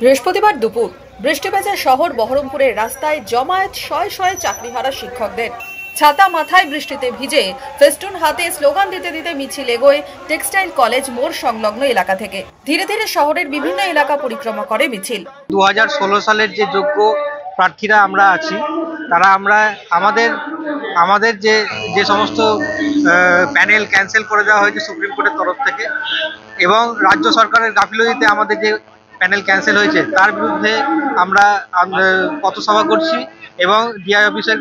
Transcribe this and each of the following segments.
বৃহস্পতিবার দুপুর বৃষ্টিভেজা শহর বহরমপুরের রাস্তায় জমায়েত শয়ে শয়ে চাকরিহারা শিক্ষকদের। ছাতা মাথায় বৃষ্টিতে ভিজে ফেস্টুন হাতে স্লোগান দিতে দিতে মিছিল এগোয় টেক্সটাইল কলেজ মোড় সংলগ্ন এলাকা থেকে। ধীরে ধীরে শহরের বিভিন্ন এলাকা পরিক্রমা করে মিছিল। 2016 সালের যে যোগ্য প্রার্থীরা আমরা আছি তারা আমরা আমাদের যে সমস্ত প্যানেল ক্যান্সেল করে দেওয়া হয়েছে সুপ্রিম কোর্টের তরফ থেকে, এবং রাজ্য সরকারের গাফিলতিতে আমাদের যে প্যানেল ক্যান্সেল হয়েছে তার বিরুদ্ধে আমরা পথসভা করছি এবং ডিআই অফিসের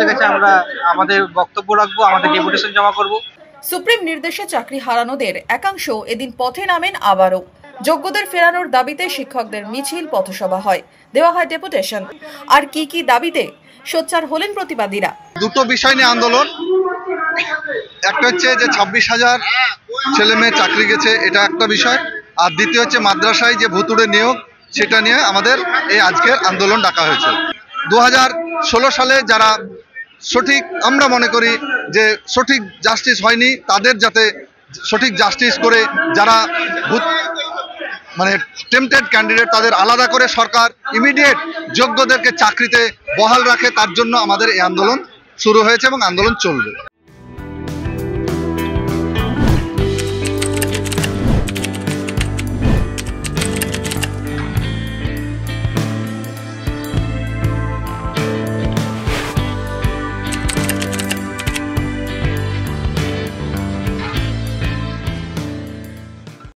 কাছে আমরা আমাদের বক্তব্য রাখবো, আমাদের ডেপুটেশন জমা করব। সুপ্রিম নির্দেশে চাকরি হারানোদের একাংশ এদিন পথে নামেন আবারও। যোগ্যদের ফেরানোর দাবিতে শিক্ষকদের মিছিল পথসভা হয়, দেওয়া হয় ডেপুটেশন। আর কি দাবিতে সোচ্চার হলেন প্রতিবাদীরা? দুটো বিষয় নিয়ে আন্দোলন। একটা হচ্ছে যে 26,000 ছেলে মেয়ে চাকরি গেছে, এটা একটা বিষয়। আর দ্বিতীয় হচ্ছে মাদ্রাসায় যে ভুতুড়ে নিয়োগ, সেটা নিয়ে আমাদের এই আজকের আন্দোলন ডাকা হয়েছে। 2016 সালে যারা সঠিক, আমরা মনে করি যে সঠিক জাস্টিস হয়নি, তাদের যাতে সঠিক জাস্টিস করে, যারা টেম্পটেড ক্যান্ডিডেট তাদের আলাদা করে সরকার ইমিডিয়েট যোগ্যদেরকে চাকরিতে বহাল রাখে, তার জন্য আমাদের এই আন্দোলন শুরু হয়েছে এবং আন্দোলন চলবে।